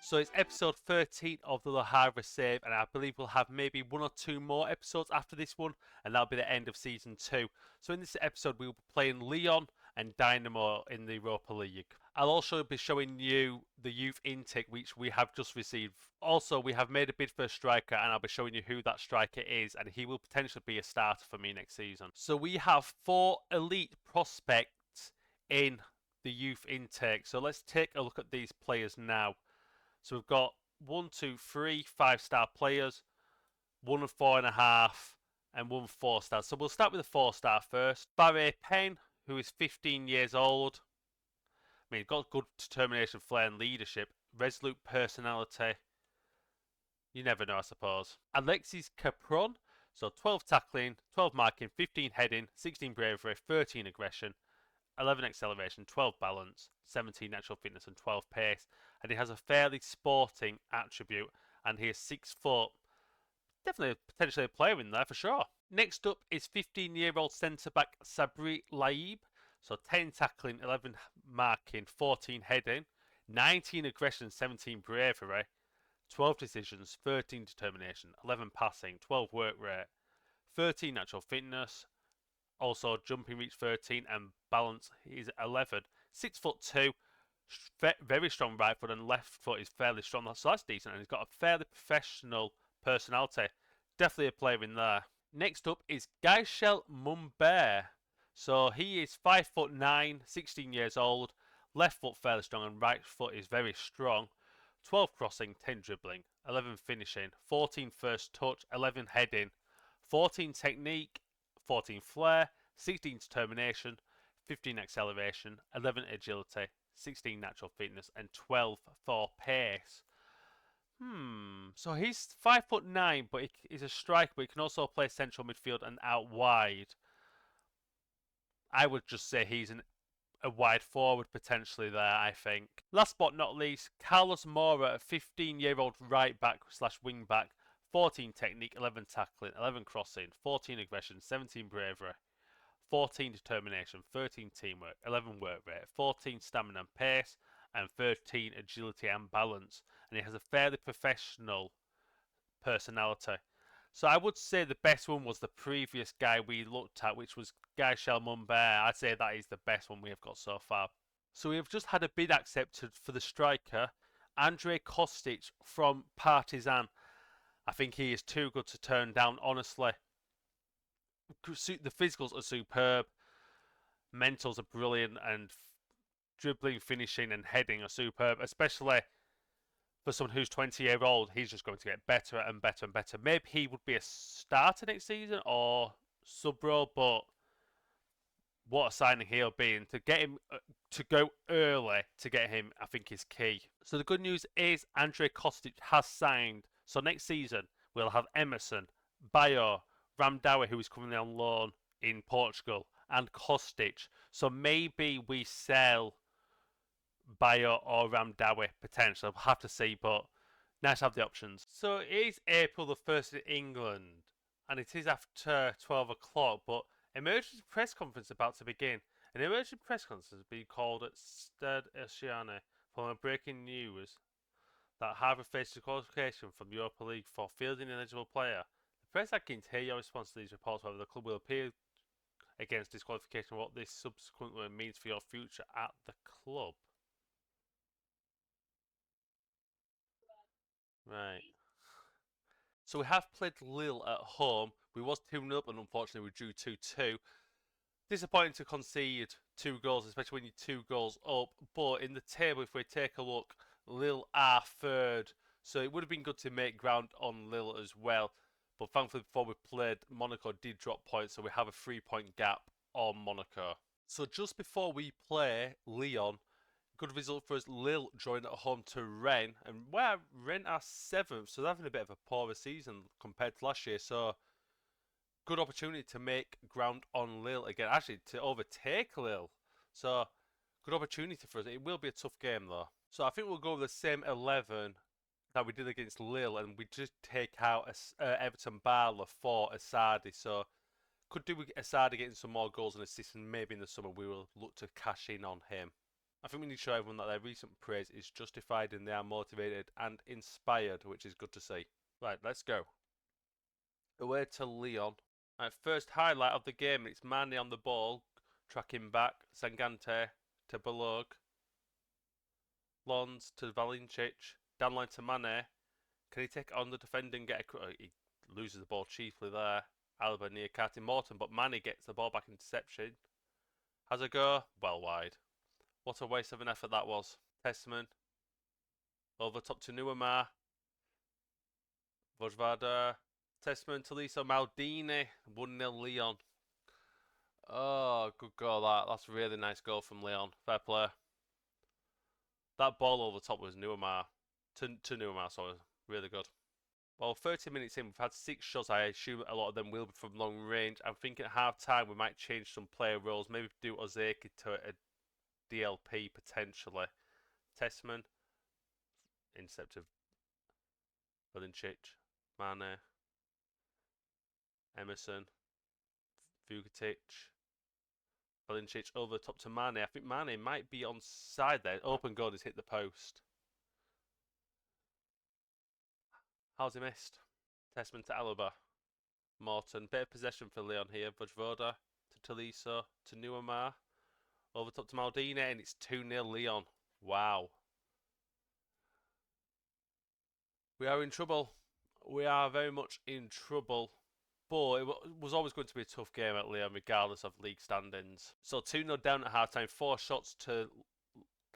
So it's episode 13 of the Havre save, and I believe we'll have maybe one or two more episodes after this one, and that'll be the end of season 2. So in this episode, we'll be playing Lyon and Dynamo in the Europa League. I'll also be showing you the youth intake which we have just received. Also, we have made a bid for a striker, and I'll be showing you who that striker is, and he will potentially be a starter for me next season. So we have 4 elite prospects in the youth intake. So let's take a look at these players now. So we've got 1, 2, 3 5-star players, 1 and 4.5, and 1 4-star. So we'll start with the 4-star first. Barry Penn, who is 15 years old. I mean, he's got good determination, flair, and leadership. Resolute personality. You never know, I suppose. Alexis Capron. So 12 tackling, 12 marking, 15 heading, 16 bravery, 13 aggression, 11 acceleration, 12 balance, 17 natural fitness, and 12 pace. And he has a fairly sporting attribute, and he is 6 foot. Definitely potentially a player in there for sure. Next up is 15-year-old centre-back Zagreb Leg. So 10 tackling, 11 marking, 14 heading, 19 aggression, 17 bravery, 12 decisions, 13 determination, 11 passing, 12 work rate, 13 natural fitness, also jumping reach 13, and balance is 11. 6'2", very strong right foot, and left foot is fairly strong, so that's decent, and he's got a fairly professional personality. Definitely a player in there. Next up is Gaishel Mumber. So he is 5'9", 16 years old, left foot fairly strong, and right foot is very strong. 12 crossing, 10 dribbling, 11 finishing, 14 first touch, 11 heading, 14 technique, 14 flair, 16 determination, 15 acceleration, 11 agility, 16 natural fitness, and 12 for pace. So he's 5'9", but he's a striker, but he can also play central midfield and out wide. I would just say he's a wide forward potentially there, I think. Last but not least, Carlos Mora, a 15-year-old right back / wing back, 14 technique, 11 tackling, 11 crossing, 14 aggression, 17 bravery, 14 determination, 13 teamwork, 11 work rate, 14 stamina and pace, and 13 agility and balance. And he has a fairly professional personality. So I would say the best one was the previous guy we looked at, which was Gaishel Mumber. I'd say that is the best one we have got so far. So we have just had a bid accepted for the striker, Andrei Kostic from Partizan. I think he is too good to turn down, honestly. The physicals are superb, mentals are brilliant, and dribbling, finishing, and heading are superb, especially for someone who's 20-year-old. He's just going to get better and better and better. Maybe he would be a starter next season or sub-pro, but what a signing he'll be. And to get him to go early to get him, I think is key. So the good news is Andrei Kostic has signed. So next season we'll have Emerson, Bayo, Ramdawi, who is currently on loan in Portugal, and Kostic. So maybe we sell Bayo or Ramdawi potentially. We'll have to see, but nice to have the options. So it is April the 1st in England, and it is after 12 o'clock, but emergency press conference about to begin. An emergency press conference has been called at Stade Oceane following breaking news that Havre faces disqualification from the Europa League for fielding an eligible player. The press are keen to hear your response to these reports, whether the club will appeal against disqualification and what this subsequently means for your future at the club. Right. So we have played Lille at home. We was 2-0 up, and unfortunately we drew 2-2. Disappointing to concede 2 goals, especially when you're 2 goals up. But in the table, if we take a look, Lille are third. So it would have been good to make ground on Lille as well. But thankfully, before we played, Monaco did drop points, so we have a 3-point gap on Monaco. So just before we play Lyon, good result for us. Lille drawing at home to Rennes, and where Rennes are 7th, so they're having a bit of a poorer season compared to last year. So good opportunity to make ground on Lille again, actually to overtake Lille. So good opportunity for us. It will be a tough game though. So I think we'll go with the same 11 that we did against Lille, and we just take out Everton Barla for Asadi. So could do with Asadi getting some more goals and assists, and maybe in the summer we will look to cash in on him. I think we need to show everyone that their recent praise is justified and they are motivated and inspired, which is good to see. Right, let's go. Away to Lyon. Right, first highlight of the game, it's Mane on the ball, tracking back, Sangante to Balog, Lons to Valincic, down line to Mane. Can he take on the defender and get a... He loses the ball chiefly there. Alba near Carty Morton, but Mane gets the ball back in interception. Has a go, well wide. What a waste of an effort that was. Testament. Over top to Nuamar. Vojvada. Testament to Lisa Maldini. 1-0 Lyon. Oh, good goal that. That's a really nice goal from Lyon. Fair play. That ball over the top was Nuamar. To Nuamar, sorry. Really good. Well, 30 minutes in, we've had 6 shots. I assume a lot of them will be from long range. I'm thinking at half time we might change some player roles. Maybe do Ozeki to a DLP potentially. Testament. Intercepted. Valincic. Mane. Emerson. Vukitic. Valincic over the top to Mane. I think Mane might be on side there. Open goal has hit the post. How's he missed? Testament to Alaba. Morton. Bit of possession for Lyon here. Vojvoda to Tolisso to Nuamar. Over top to Maldini and it's 2-0 Lyon. Wow. We are in trouble. We are very much in trouble. But it was always going to be a tough game at Lyon regardless of league standings. So 2-0 down at half time. 4 shots to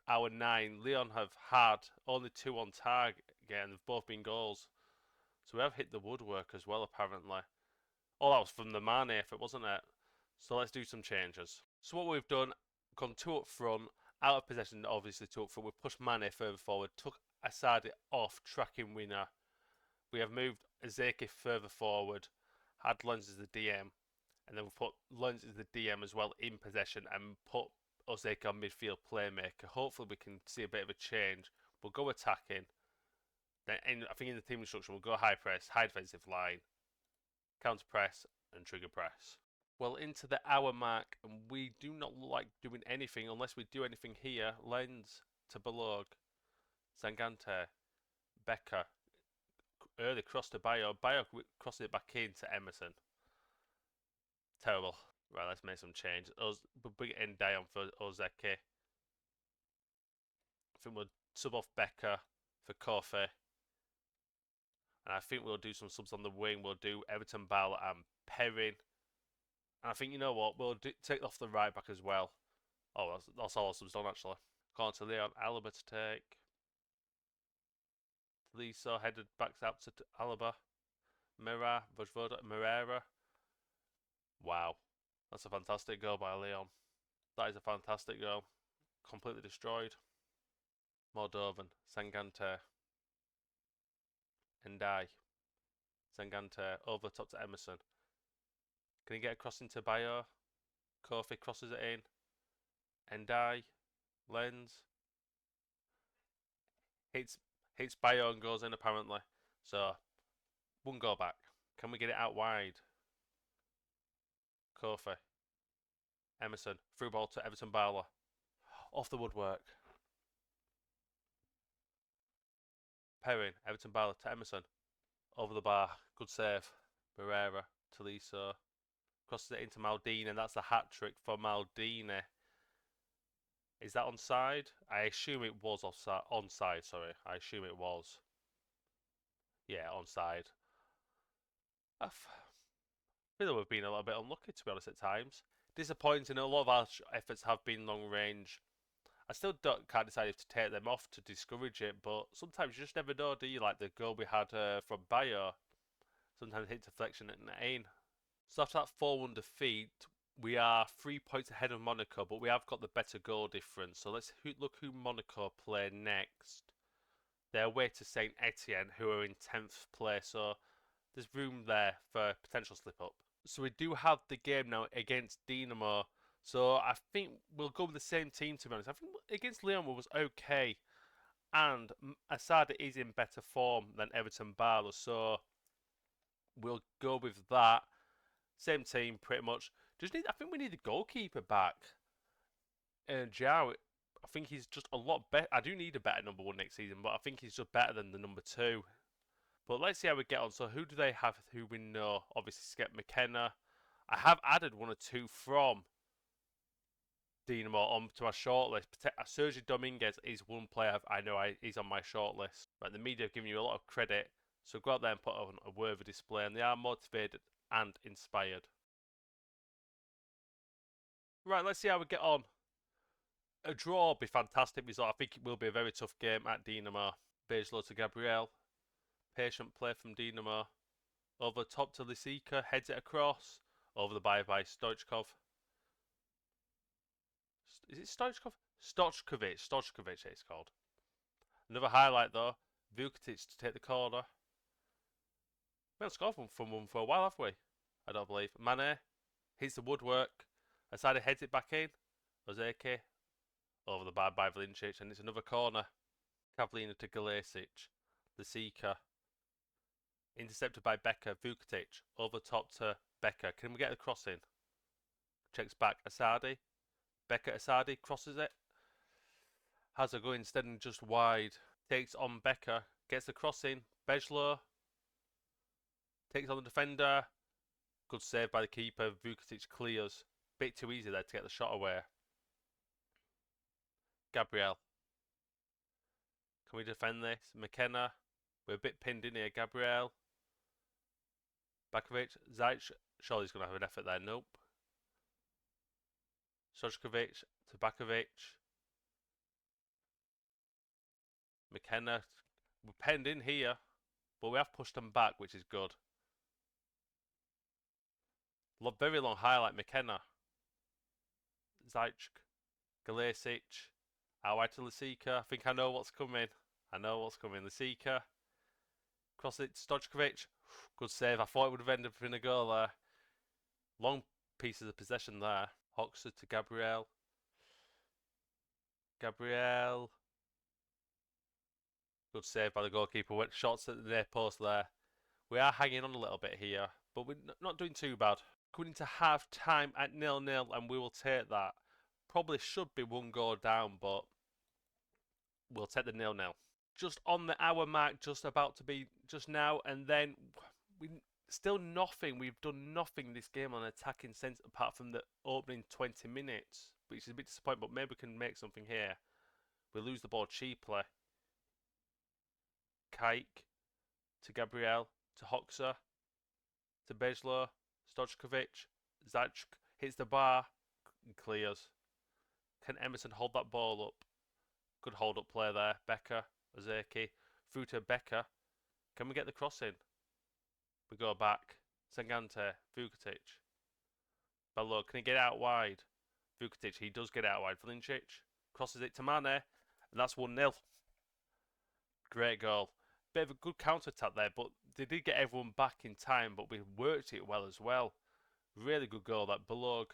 our 9. Lyon have had only 2 on target again. They've both been goals. So we have hit the woodwork as well apparently. Oh, that was from the Mane effort, wasn't it? So let's do some changes. So what we've done, gone 2 up front, out of possession obviously 2 up front. We've pushed Mane further forward, took Asadi off, tracking winner. We have moved Ozeki further forward, had Lens as the DM, and then we've put Lens as the DM as well in possession and put Ozeki on midfield playmaker. Hopefully we can see a bit of a change. We'll go attacking. Then I think in the team instruction we'll go high press, high defensive line, counter press and trigger press. Well, into the hour mark, and we do not look like doing anything unless we do anything here. Lens to Balog, Sangante, Becker, early cross to Bayo. Bayo crosses it back in to Emerson. Terrible. Right, let's make some change. We'll bring it in down for Ozeki. I think we'll sub off Becker for Kofi. And I think we'll do some subs on the wing. We'll do Everton, Ball and Perrin. And I think, you know what, we'll take off the right back as well. Oh, that's all subs done actually. Going to Leon, Alaba to take. Lisa headed back out to Alaba. Mira, Vojvoda, Merera. Wow. That's a fantastic goal by Leon. That is a fantastic goal. Completely destroyed. Moldovan, Sangante. Ndai. Sangante over top to Emerson. Can he get across into Bayo? Kofi crosses it in. Ndai. Lens. Hits Bayo and goes in apparently. So, 1 goal back. Can we get it out wide? Kofi. Emerson. Through ball to Everton Barlow. Off the woodwork. Perrin. Everton Barlow to Emerson. Over the bar. Good save. Barrera. Tolisso. Crosses it into Maldini, and that's a hat-trick for Maldini. Is that onside? I assume it was offside. Onside, sorry. I assume it was. Yeah, onside. I feel like we've been a little bit unlucky, to be honest, at times. Disappointing. A lot of our efforts have been long range. I still can't decide if to take them off to discourage it, but sometimes you just never know, do you? Like the goal we had from Bayo. Sometimes hit deflection and in. So after that 4-1 defeat, we are 3 points ahead of Monaco, but we have got the better goal difference. So let's look who Monaco play next. They're away to Saint Etienne, who are in 10th place. So there's room there for potential slip up. So we do have the game now against Dinamo. So I think we'll go with the same team, to be honest. I think against Lyon was okay. And Asada is in better form than Everton Barlow. So we'll go with that. Same team, pretty much. I think we need the goalkeeper back. And Zhao, I think he's just a lot better. I do need a better number 1 next season, but I think he's just better than the number 2. But let's see how we get on. So who do they have who we know? Obviously, Skep McKenna. I have added 1 or 2 from Dinamo onto our shortlist. Sergio Dominguez is one player I know he's on my shortlist. Right, the media have given you a lot of credit, so go out there and put on a worthy display, and they are motivated and inspired. Right, let's see how we get on. A draw would be fantastic result. I think it will be a very tough game at Dinamo. Bejlo to Gabriel. Patient play from Dinamo. Over top to Lisicka. Heads it across. Over the by Stoichkov. Is it Stoichkov? Stoichkovic it's called. Another highlight though. Vukotic to take the corner. We haven't scored from one for a while, have we? I don't believe. Mane hits the woodwork. Aside heads it back in. Ozeke over the bar by Valincic, and it's another corner. Cavallina to Galasic. Lisicka. Intercepted by Becker. Vukotic over top to Becker. Can we get the cross in? Checks back. Asadi. Becker Asadi crosses it. Has a go instead and just wide. Takes on Becker. Gets the cross in. Bejlo. Takes on the defender. Good save by the keeper. Vukotic clears. Bit too easy there to get the shot away. Gabriel. Can we defend this? McKenna. We're a bit pinned in here. Gabriel. Bakovic. Zajc. Surely he's going to have an effort there. Nope. Stoichkovic to Bakovic. McKenna. We're penned in here, but we have pushed them back, which is good. Very long highlight, McKenna. Zajc. Galasic. Out wide to Lisicka. I think I know what's coming. Lisicka. Cross it. Stoichkovic. Good save. I thought it would have ended up in a goal there. Long pieces of possession there. Hoxer to Gabriel. Gabriel. Good save by the goalkeeper. Went shots at the near post there. We are hanging on a little bit here, but we're not doing too bad. Going into half time at 0-0, and we will take that. Probably should be 1 goal down, but we'll take the 0-0. Just on the hour mark, just about to be just now, and then we still nothing. We've done nothing this game on an attacking sense apart from the opening 20 minutes, which is a bit disappointing, but maybe we can make something here. We lose the ball cheaply. Kike to Gabriel, to Hoxer, to Bejlo, Stoichkovic. Zajc hits the bar and clears. Can Emerson hold that ball up? Good hold up play there. Becker, Ozeki, through to Becker. Can we get the cross in? We go back. Sangante, Vukotic. Bello, can he get out wide? Vukotic, he does get out wide. Valincic crosses it to Mane, and that's 1-0. Great goal. Bit of a good counter-attack there, but they did get everyone back in time, but we worked it well as well. Really good goal, that Belog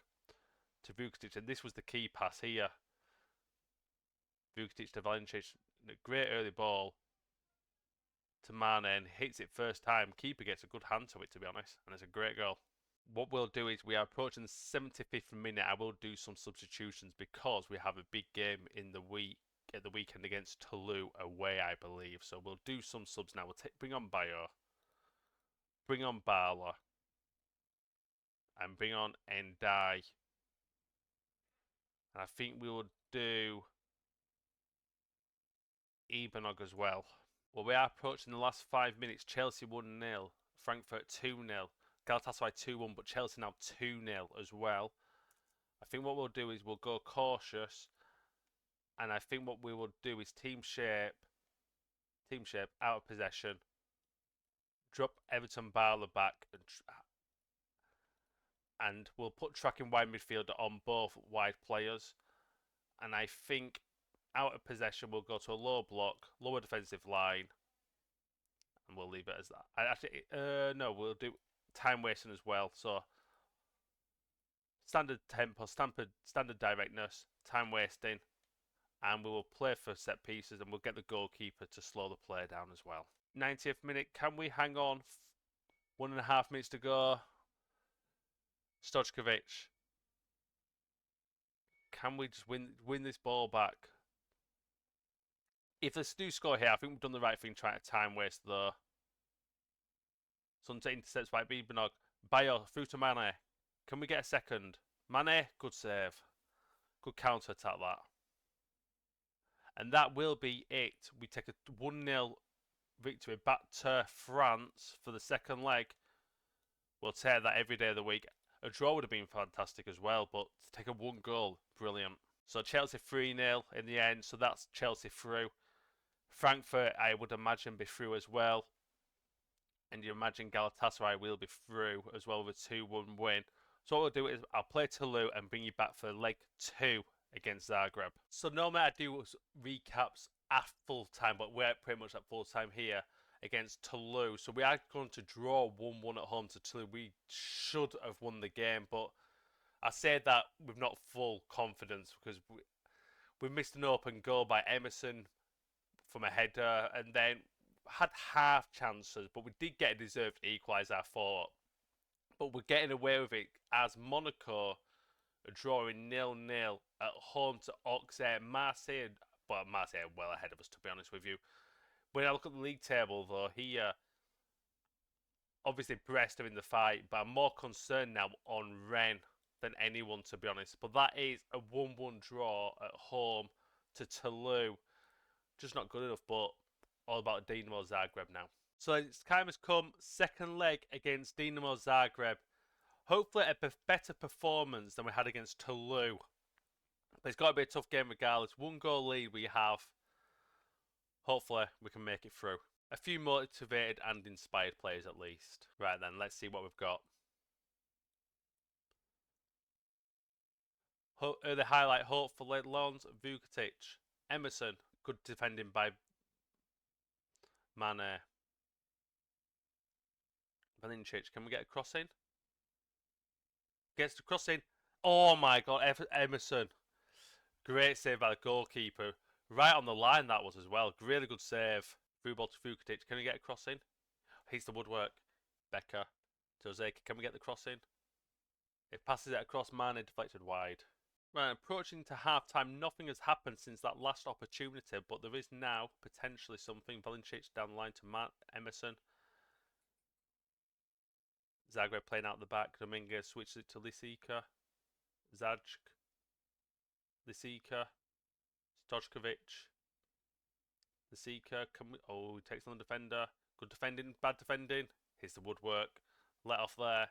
to Vukotic, and this was the key pass here. Vukotic to Valincic, a great early ball to Mane, and hits it first time. Keeper gets a good hand to it, to be honest, and it's a great goal. What we'll do is we are approaching the 75th minute. I will do some substitutions because we have a big game in the week. At the weekend against Toulouse away, I believe. So we'll do some subs now. We'll bring on Bayo, bring on Barla, and bring on Endai. And I think we will do Ibanog as well. Well, we are approaching the last 5 minutes. Chelsea 1-0, Frankfurt 2-0, Galatasaray 2-1, but Chelsea now 2-0 as well. I think what we'll do is we'll go cautious. And I think what we will do is team shape, out of possession, drop Everton Barla back, and we'll put tracking wide midfielder on both wide players. And I think out of possession, we'll go to a low block, lower defensive line, and we'll leave it as that. Actually, no, we'll do time wasting as well. So standard tempo, standard directness, time wasting. And we will play for set pieces, and we'll get the goalkeeper to slow the play down as well. 90th minute, can we hang on? 1.5 minutes to go. Stoichkovic. Can we just win this ball back? If they do score here, I think we've done the right thing trying to time waste though. Sunset intercepts by Bibanog. Bayo through to Mane. Can we get a second? Mane, good save. Good counter attack that. And that will be it. We take a 1-0 victory back to France for the second leg. We'll take that every day of the week. A draw would have been fantastic as well, but to take a 1 goal, brilliant. So Chelsea 3-0 in the end, so that's Chelsea through. Frankfurt, I would imagine, be through as well. And you imagine Galatasaray will be through as well with a 2-1 win. So what we'll do is I'll play Toulouse and bring you back for leg 2 against Zagreb. So normally I do recaps at full time, but we're pretty much at full time here against Toulouse. So we are going to draw 1-1 at home to Toulouse. We should have won the game, but I say that with not full confidence because we missed an open goal by Emerson from a header and then had half chances, but we did get a deserved equaliser, I thought. But we're getting away with it as Monaco are drawing 0-0 at home to Auxerre. Marseille, well, Marseille are well ahead of us, to be honest with you. When I look at the league table, though, here, obviously Brest are in the fight, but I'm more concerned now on Rennes than anyone, to be honest. But that is a 1-1 draw at home to Toulouse. Just not good enough, but all about Dinamo Zagreb now. So it's time has come, second leg against Dinamo Zagreb. Hopefully a better performance than we had against Toulouse. But it's got to be a tough game regardless. 1 goal lead we have. Hopefully we can make it through. A few motivated and inspired players at least. Right then, let's see what we've got. The highlight, hopefully, Lons, Vukotic, Emerson. Good defending by Mane. Valincic, can we get a cross in? Gets the cross in. Oh my god, Emerson. Great save by the goalkeeper. Right on the line that was as well. Really good save. Through ball to Vukotic. Can we get a cross in? Hits the woodwork. Becker to Ozeki. Can we get the cross in? It passes it across, Mane deflected wide. Right, approaching to half-time. Nothing has happened since that last opportunity, but there is now potentially something. Valincic down the line to Emerson. Zagreb playing out the back. Dominguez switches it to Lisika. Zajk. Lisika. Stojkovic. Lisika. Oh, he takes on the defender. Good defending. Bad defending. Hits the woodwork. Let off there.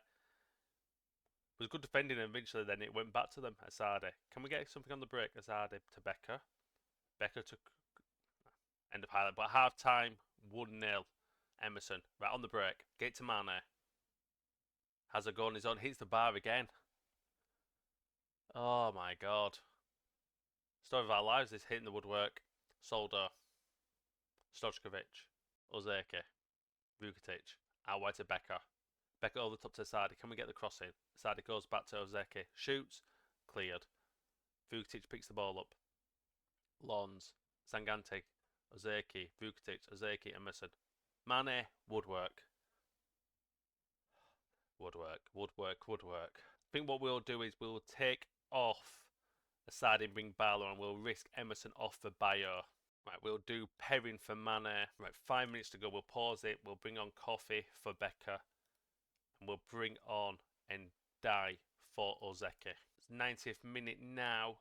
It was good defending and eventually then it went back to them. Azadi. Can we get something on the break? Azadi to Becker. Becker took end of highlight. But half time, 1-0. Emerson. Right on the break. Get to Mane. Has a go on his own. Hits the bar again. Oh my god. Story of our lives is hitting the woodwork. Soldo. Stojkovic. Ozeki. Vukotic. Out wide to Becker. Becker over the top to Sadi. Can we get the cross in? Sadi goes back to Ozeki. Shoots. Cleared. Vukotic picks the ball up. Lons. Sangante. Ozeki. Vukotic. Ozeki. Emerson. Mane. Woodwork. Woodwork. I think what we'll do is we'll take off Asadi and bring Barlow and we'll risk Emerson off for Bayo. Right, we'll do Perrin for Mane. Right, 5 minutes to go. We'll pause it. We'll bring on Coffee for Becker. And we'll bring on Ndai for Ozeki. It's 90th minute now.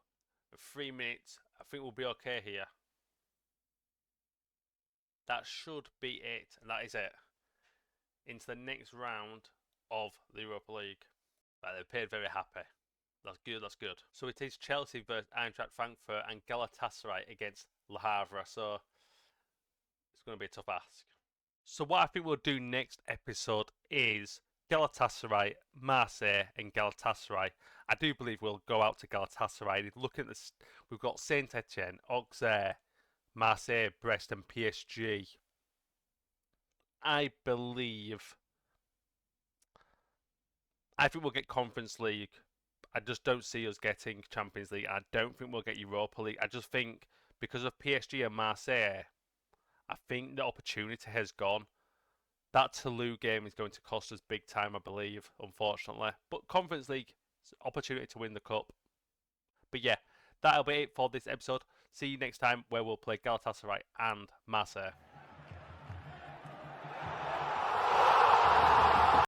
3 minutes. I think we'll be okay here. That should be it. And that is it. Into the next round of the Europa League. Right, they appeared very happy. That's good. So it is Chelsea versus Eintracht Frankfurt and Galatasaray against Le Havre. So it's going to be a tough ask. So what I think we'll do next episode is Galatasaray, Marseille and Galatasaray. I do believe we'll go out to Galatasaray. Look at this. We've got Saint Etienne, Auxerre, Marseille, Brest and PSG. I think we'll get Conference League. I just don't see us getting Champions League. I don't think we'll get Europa League. I just think because of PSG and Marseille, I think the opportunity has gone. That Toulouse game is going to cost us big time, I believe, unfortunately. But Conference League, opportunity to win the cup. But yeah, that'll be it for this episode. See you next time where we'll play Galatasaray and Marseille.